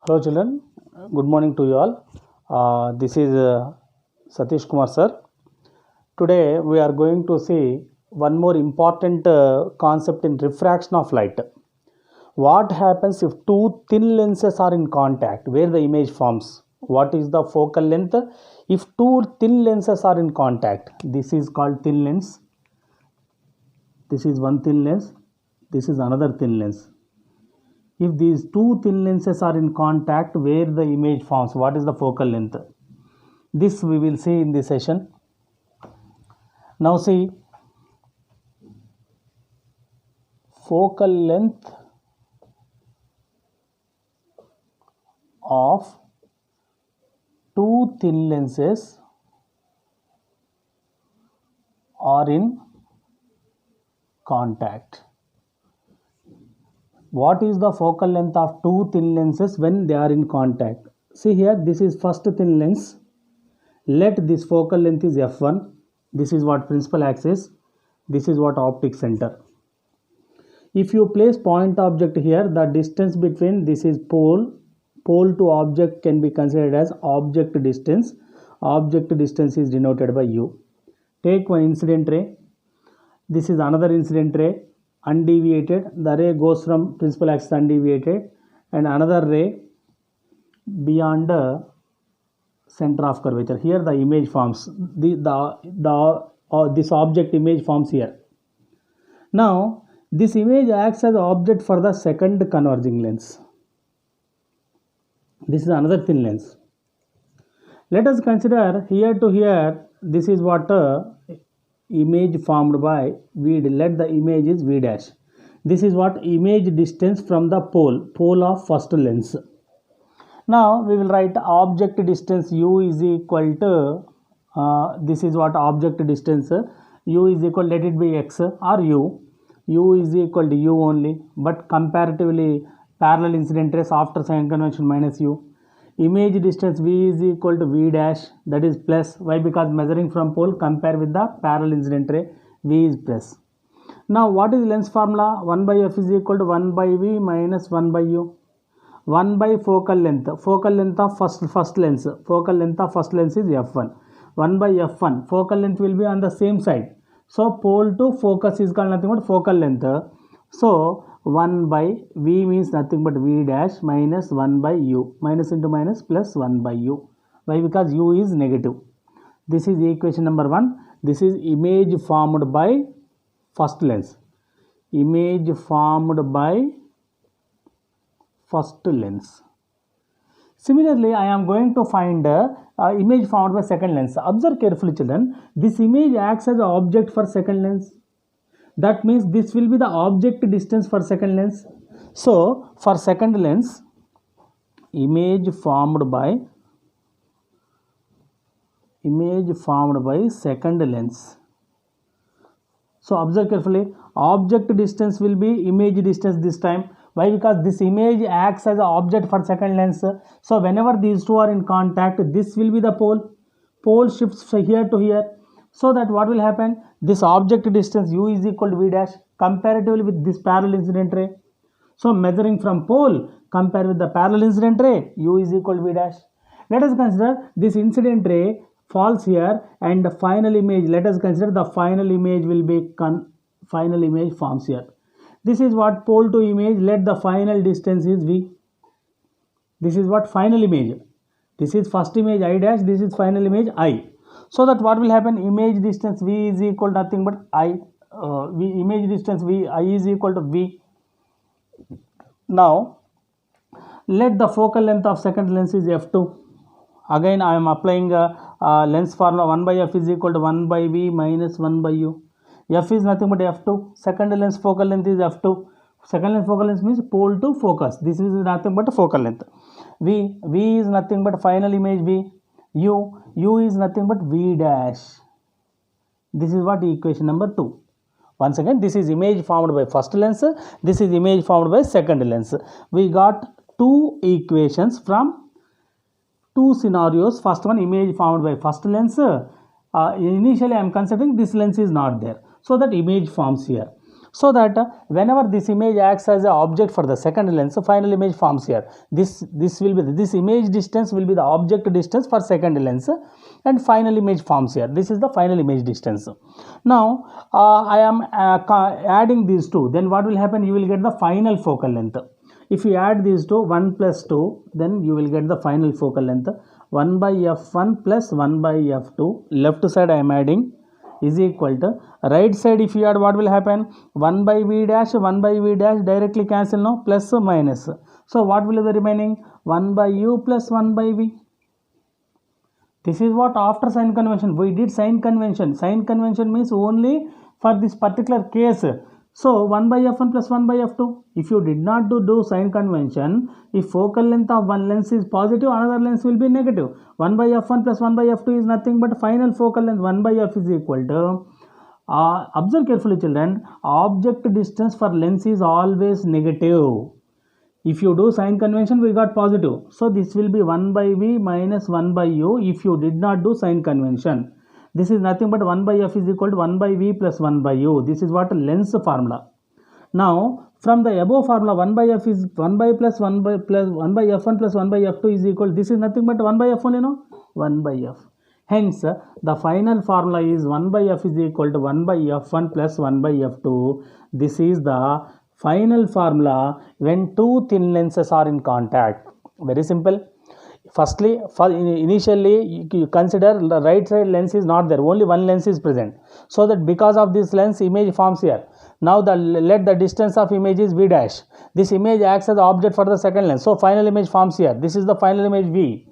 Hello children, good morning to you all. This is Satish Kumar sir. Today we are going to see one more important concept in refraction of light. What happens if two thin lenses are in contact where the image forms? What is the focal length if two thin lenses are in contact? This is called thin lens. This is one thin lens. This is another thin lens. If these two thin lenses are in contact where the image forms, what is the focal length? This we will see in this session. Now see, focal length of two thin lenses are in contact. What is the focal length of two thin lenses when they are in contact? See here, this is first thin lens. Let this focal length is f1. This is what principal axis. This is what optic center. If you place point object here, the distance between this is pole to object can be considered as object distance. Object distance is denoted by u. Take one incident ray. This is another incident ray. Undeviated, the ray goes from principal axis undeviated, and another ray beyond the center of curvature. Here the image forms, this object image forms here. Now this image acts as object for the second converging lens. This is another thin lens. Let us consider here to here, this is what image formed by V. Let the image is V dash. This is what image distance from the pole of first lens. Now we will write object distance u is equal to this is what object distance u is equal, let it be x or u is equal to u only, but comparatively parallel incident rays after sign convention minus u. Image distance v is equal to v dash, that is plus. Why? Because measuring from pole, compare with the parallel incident ray, v is plus. Now what is lens formula? 1 by f is equal to 1 by v minus 1 by u. 1 by focal length of first lens. Focal length of first lens is f1. 1 by f1. Focal length will be on the same side. So pole to focus is called nothing but focal length. So 1 by v means nothing but v dash minus 1 by u. Minus into minus plus 1 by u. Why? Because u is negative. This is equation number 1. This is image formed by first lens. Image formed by first lens. Similarly, I am going to find image formed by second lens. Observe carefully children. This image acts as an object for second lens. That means this will be the object distance for second lens. So for second lens, image formed by second lens. So observe carefully, object distance will be image distance this time. Why? Because this image acts as an object for second lens. So whenever these two are in contact, this will be the pole shifts here to here. So that what will happen? This object distance u is equal to v dash comparatively with this parallel incident ray. So measuring from pole, compare with the parallel incident ray, u is equal to v dash. Let us consider this incident ray falls here and the final image. Let us consider the final image will be final image forms here. This is what pole to image. Let the final distance is v. This is what final image. This is first image I dash. This is final image I. So that what will happen? Image distance v is equal to nothing but I. Image distance v I is equal to v. Now let the focal length of second lens is f2. Again I am applying lens formula. 1 by f is equal to 1 by v minus 1 by u. F is nothing but f2. Second lens focal length is f2. Second lens focal length means pole to focus. This is nothing but focal length. V is nothing but final image v. U is nothing but v dash. This is what equation number 2. Once again, this is image formed by first lens. This is image formed by second lens. We got two equations from two scenarios. First one, image formed by first lens. Initially I am considering this lens is not there. So that image forms here. so that whenever this image acts as an object for the second lens, final image forms here. This image distance will be the object distance for second lens, and final image forms here. This is the final image distance. Now I am adding these two, then what will happen? You will get the final focal length. If you add these two, 1 plus 2, then you will get the final focal length, 1 by f1 plus 1 by f2. Left side I am adding is equal to, right side if you add, what will happen? 1 by v dash, 1 by v dash directly cancel, no, plus or minus. So what will be the remaining? 1 by u plus 1 by v. This is what after sign convention. We did sign convention. Sign convention means only for this particular case. So 1 by f1 plus 1 by f2. If you did not do sign convention, if focal length of one lens is positive, another lens will be negative. 1 by f1 plus 1 by f2 is nothing but final focal length 1 by f is equal to, observe carefully children, object distance for lens is always negative. If you do sign convention, we got positive. So this will be 1 by v minus 1 by u if you did not do sign convention. This is nothing but 1 by f is equal to 1 by v plus 1 by u. This is what lens formula. Now from the above formula, 1 by f is 1 by plus 1 by plus 1 by f1 plus 1 by f2 is equal. This is nothing but 1 by f1, 1 by f. Hence the final formula is 1 by f is equal to 1 by f1 plus 1 by f2. This is the final formula when two thin lenses are in contact. Very simple. Firstly, initially you consider the right side lens is not there, only one lens is present. So that because of this lens, image forms here. Now let the distance of image is v dash. This image acts as object for the second lens. So final image forms here. This is the final image v.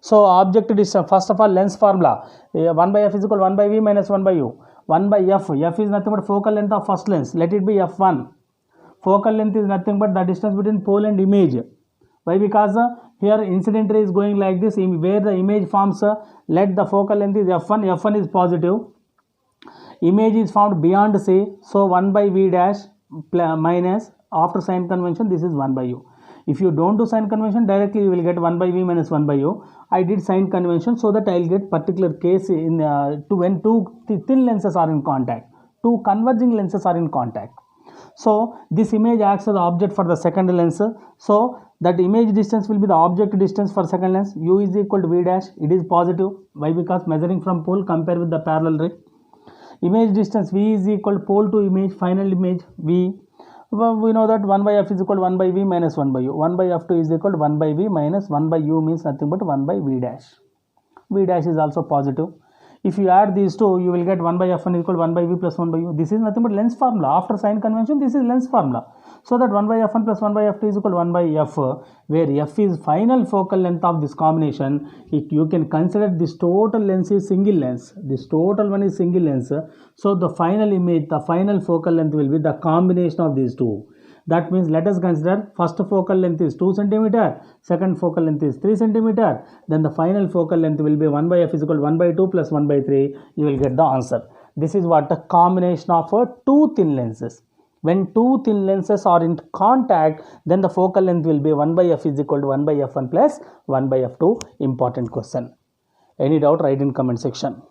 So object distance, first of all lens formula, 1 by f is equal to 1 by v minus 1 by u. 1 by f, f is nothing but focal length of first lens. Let it be f1. Focal length is nothing but the distance between pole and image. Why? Because here incident ray is going like this, where the image forms, let the focal length is f1, f1 is positive, image is found beyond C, so 1 by v dash minus, after sign convention, this is 1 by u. If you don't do sign convention, directly you will get 1 by v minus 1 by u. I did sign convention so that I will get particular case in when two thin lenses are in contact, two converging lenses are in contact. So this image acts as the object for the second lens. So that image distance will be the object distance for second lens. U is equal to v dash. It is positive. Why? Because measuring from pole, compare with the parallel ray. Image distance v is equal to pole to image, final image v. Well, we know that 1 by f is equal to 1 by v minus 1 by u. 1 by f2 is equal to 1 by v minus 1 by u means nothing but 1 by v dash. V dash is also positive. If you add these two, you will get 1 by f1 equal to 1 by v plus 1 by u. This is nothing but lens formula. After sign convention, this is lens formula. So that 1 by f1 plus 1 by f2 is equal to 1 by f, where f is final focal length of this combination. You can consider this total lens is single lens. This total one is single lens. So the final image, the final focal length will be the combination of these two. That means let us consider first focal length is 2 cm, second focal length is 3 cm, then the final focal length will be 1 by f is equal to 1 by 2 plus 1 by 3. You will get the answer. This is what a combination of two thin lenses. When two thin lenses are in contact, then the focal length will be 1 by f is equal to 1 by f1 plus 1 by f2. Important question. Any doubt, write in comment section.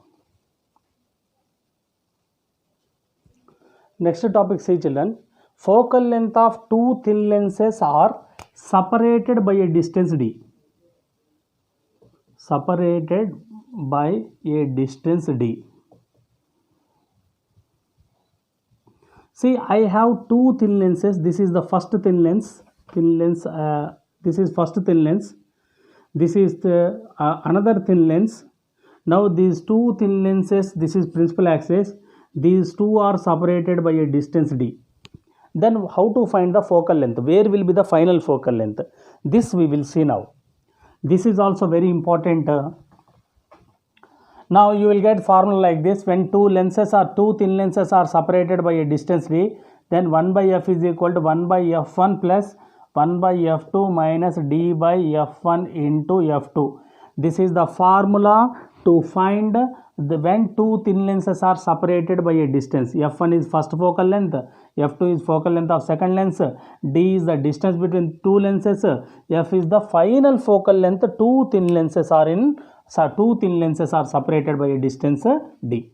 Next topic, see children. Focal length of two thin lenses are separated by a distance d. Separated by a distance d. See, I have two thin lenses. This is the first thin lens. This is first thin lens. This is the another thin lens. Now these two thin lenses. This is principal axis. These two are separated by a distance d. Then how to find the focal length? Where will be the final focal length? This we will see now. This is also very important. Now you will get formula like this. When two thin lenses are separated by a distance d, then 1 by f is equal to 1 by f1 plus 1 by f2 minus d by f1 into f2. This is the formula to find when two thin lenses are separated by a distance. F1 is first focal length, f2 is focal length of second lens, d is the distance between two lenses, f is the final focal length. Two thin lenses are separated by a distance d.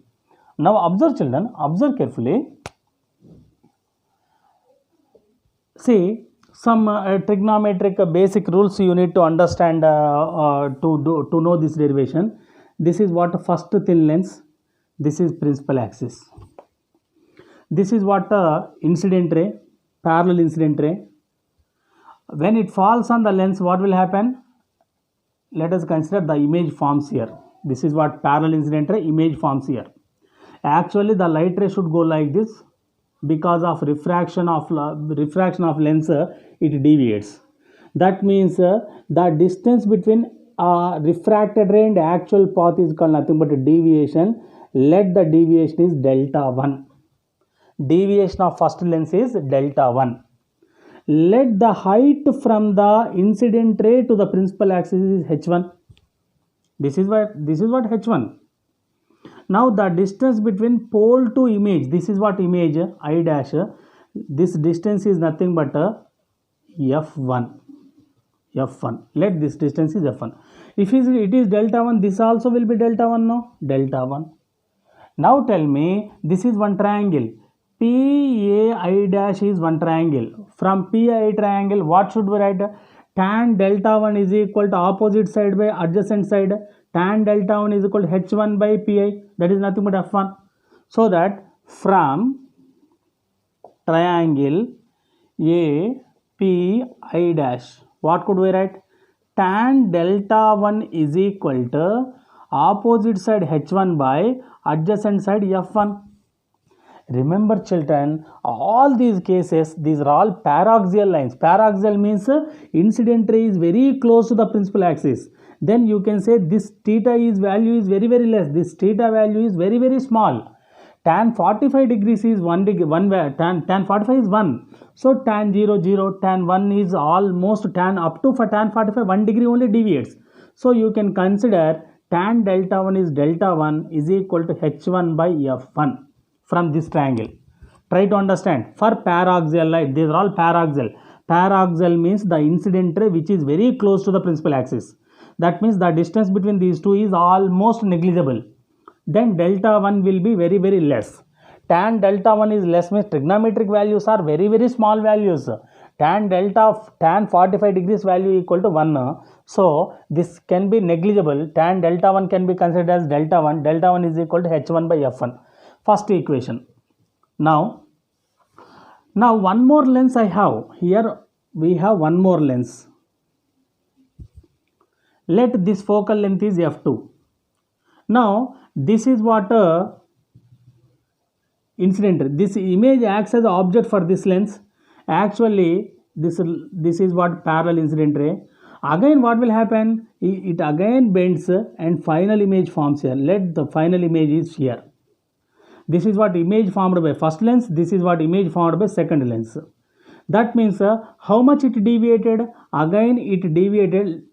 Now observe children, observe carefully. See, some trigonometric basic rules you need to understand to know this derivation. This is what first thin lens. This is principal axis. This is what incident ray, parallel incident ray. When it falls on the lens, what will happen? Let us consider the image forms here. This is what parallel incident ray image forms here. Actually, the light ray should go like this. Because of refraction of lens, it deviates. That means the distance between refracted ray and actual path is called nothing but a deviation. Let the deviation is delta 1. Deviation of first lens is delta 1. Let the height from the incident ray to the principal axis is h1. This is what h1. Now the distance between pole to image, this is what image I dash, this distance is nothing but f1. Let this distance is f1. If it is delta 1, this also will be delta 1, no? Delta 1. Now tell me, this is one triangle. PAI dash is one triangle. From PAI triangle, what should we write? Tan delta 1 is equal to opposite side by adjacent side. Tan delta 1 is equal to h1 by pi, that is nothing but f1. So that from triangle API dash, what could we write? Tan delta 1 is equal to opposite side h1 by adjacent side f1. Remember children, all these cases, these are all paraxial lines. Paraxial means incident ray is very close to the principal axis. Then you can say this theta value is very less. This theta value is very small. Tan 45 degrees is 1 degree. Tan 45 is 1. So tan 0, tan 1 is almost tan up to for tan 45 1 degree only deviates. So you can consider tan delta 1 is delta 1 is equal to h1 by f1 from this triangle. Try to understand. For paraxial light, these are all paraxial. Paraxial means the incident ray which is very close to the principal axis. That means the distance between these two is almost negligible. Then delta 1 will be very less. Tan delta 1 is less means trigonometric values are very small values. Tan 45 degrees value equal to 1. So this can be negligible. Tan delta 1 can be considered as delta 1. Delta 1 is equal to h1 by f1. First equation. Now one more lens I have. Here we have one more lens. Let this focal length is f2. Now this is what incident ray. This image acts as an object for this lens. Actually this is what parallel incident ray. Again what will happen? It again bends and final image forms here. Let the final image is here. This is what image formed by first lens. This is what image formed by second lens. That means how much it deviated? Again it deviated.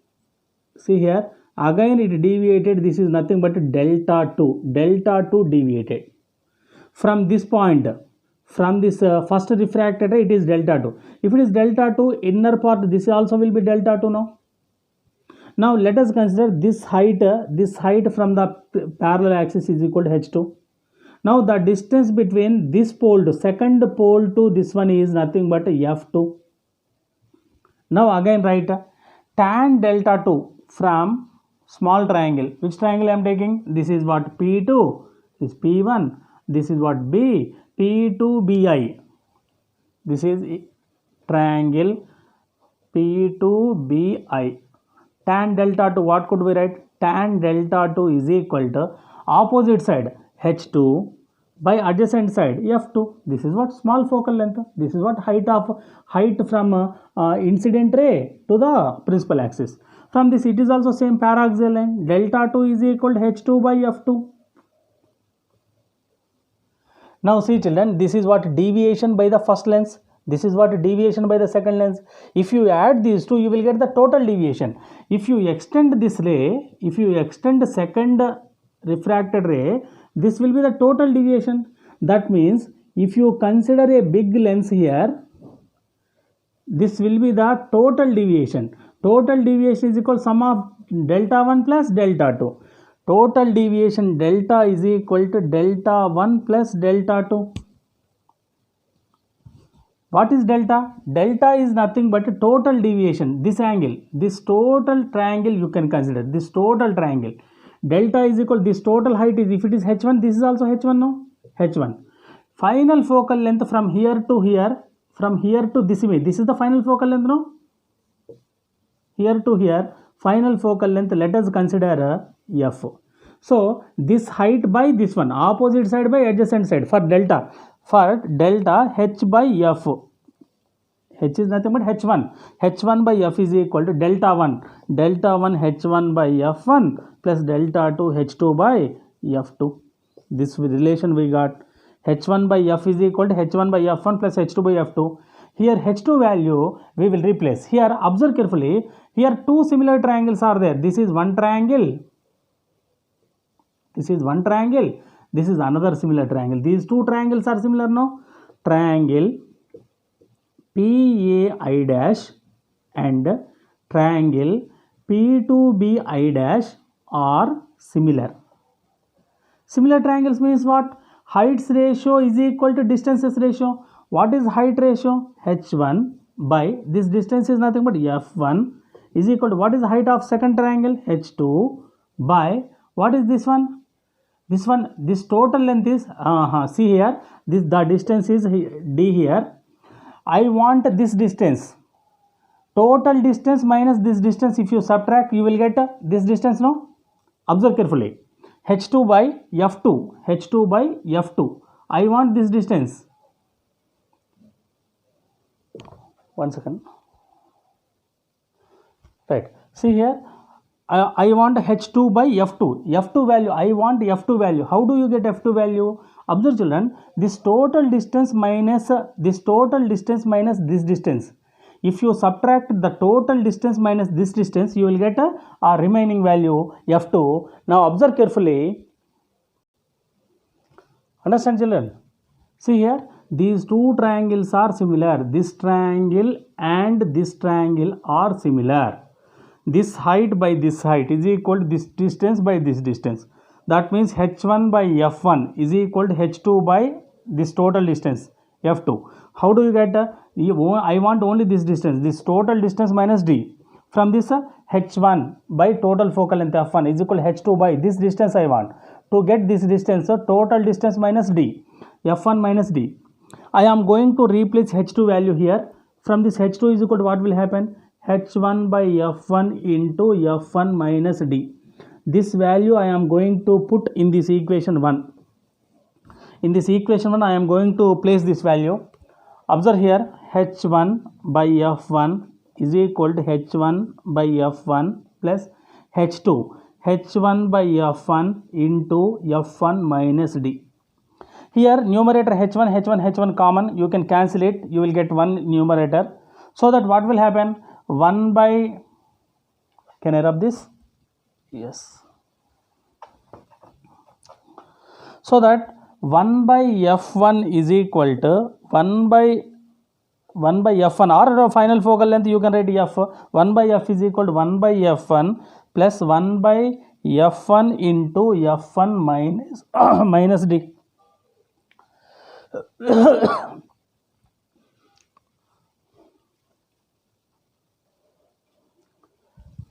See here. Again it deviated. This is nothing but delta 2. Delta 2 deviated. From this point, from this first refracted ray, it is delta 2. If it is delta 2, inner part, this also will be delta 2 now. Now let us consider this height from the parallel axis is equal to h2. Now the distance between this pole to second pole to this one is nothing but f2. Now again write tan delta 2 from small triangle. Which triangle I am taking? This is what P2, this is P1, this is what B, P2BI. This is triangle P2BI. Tan delta 2, what could we write? Tan delta 2 is equal to opposite side h2 by adjacent side f2. This is what small focal length. This is what height from incident ray to the principal axis. From this it is also same paraxial line. Delta 2 is equal to h2 by f2. Now see children, this is what deviation by the first lens. This is what deviation by the second lens. If you add these two, you will get the total deviation. If you extend this ray, if you extend the second refracted ray, this will be the total deviation. That means if you consider a big lens here, this will be the total deviation. Total deviation is equal to sum of delta 1 plus delta 2. Total deviation delta is equal to delta 1 plus delta 2. What is delta? Delta is nothing but total deviation. This angle, this total triangle you can consider. This total triangle. Delta is equal, this total height is, if it is h1, this is also h1, no? h1. Final focal length from here to here, from here to this image. This is the final focal length, no? Here to here, final focal length, let us consider f. So, this height by this one, opposite side by adjacent side for delta. For delta, h by f. H is nothing but h1. h1 by f is equal to delta 1. Delta 1 h1 by f1 plus delta 2 h2 by f2. This relation we got. h1 by f is equal to h1 by f1 plus h2 by f2. Here h2 value we will replace. Here observe carefully. Here two similar triangles are there. This is one triangle. This is one triangle. This is another similar triangle. These two triangles are similar, no? Triangle PAI dash and triangle P2BI dash are similar. Similar triangles means what? Heights ratio is equal to distances ratio. What is height ratio? H1 by this distance is nothing but F1 is equal to what is the height of second triangle? H2 by what is this one? This one, this total length is, see here, this the distance is D here. I want this distance. Total distance minus this distance, if you subtract, you will get this distance, no? Observe carefully. H2 by F2. H2 by F2. I want this distance. 1 second. Right. See here. I want H2 by F2. F2 value. I want F2 value. How do you get F2 value? Observe children. This total distance minus this distance. If you subtract the total distance minus this distance, you will get a remaining value F2. Now observe carefully. Understand children? See here. These two triangles are similar. This triangle and this triangle are similar. This height by this height is equal to this distance by this distance. That means H1 by F1 is equal to H2 by this total distance F2. How do you get? I want only this distance, this total distance minus D. From this H1 by total focal length F1 is equal to H2 by this distance I want. To get this distance, total distance minus D, F1 minus D. I am going to replace H2 value here. From this H2 is equal to what will happen? H1 by F1 into F1 minus D. This value I am going to put in this equation 1. In this equation 1 I am going to place this value. Observe here, H1 by F1 is equal to H1 by F1 plus H2. H1 by F1 into F1 minus D. Here numerator H1 common, you can cancel it, you will get one numerator. So that what will happen? 1 by, can I rub this? Yes. So that 1 by F1 is equal to 1 by F1 or final focal length you can write F. 1 by F is equal to 1 by F1 plus 1 by F1 into F1 minus, minus D.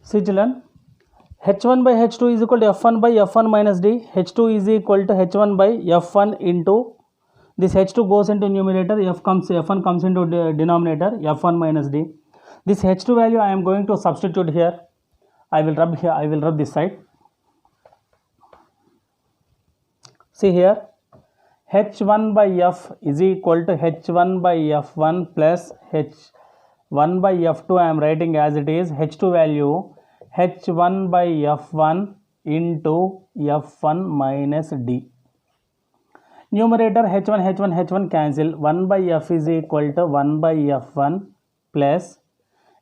See children, H1 by H2 is equal to F1 by F1 minus D. H2 is equal to H1 by F1 into, this H2 goes into numerator, F1 comes into denominator, F1 minus D. This H2 value I am going to substitute here. I will rub here, I will rub this side. See here, H1 by F is equal to H1 by F1 plus H1 by F2 I am writing as it is. H2 value H1 by F1 into F1 minus D. Numerator H1 cancel. 1 by F is equal to 1 by F1 plus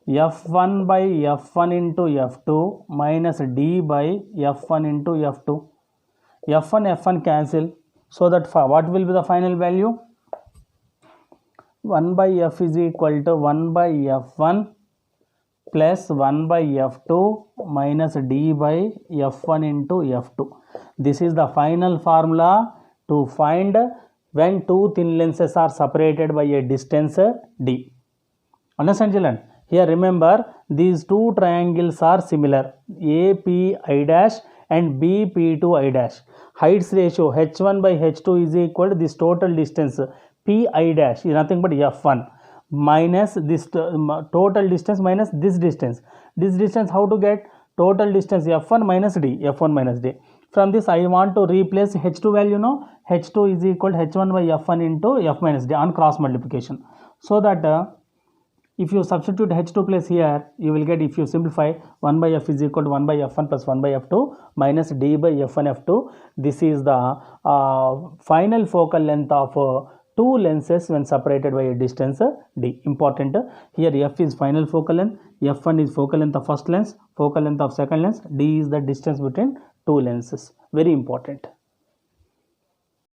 F1 by F1 into F2 minus D by F1 into F2. F1 cancel. So that what will be the final value? 1 by F is equal to 1 by F1 plus 1 by F2 minus D by F1 into F2. This is the final formula to find when two thin lenses are separated by a distance d. Understand children? Here remember these two triangles are similar, API dash and BP2I dash. Heights ratio h1 by h2 is equal to this total distance pi dash is nothing but f1 minus this total distance minus this distance. This distance how to get? Total distance f1 minus d, f1 minus d. From this I want to replace h2 value now. h2 is equal to h1 by f1 into f minus d on cross multiplication. So that if you substitute h2 place here, you will get, if you simplify, 1 by f is equal to 1 by f1 plus 1 by f2 minus d by f1 f2. This is the final focal length of two lenses when separated by a distance d. Important. Here f is final focal length, f1 is focal length of first lens, focal length of second lens, d is the distance between two lenses. Very important.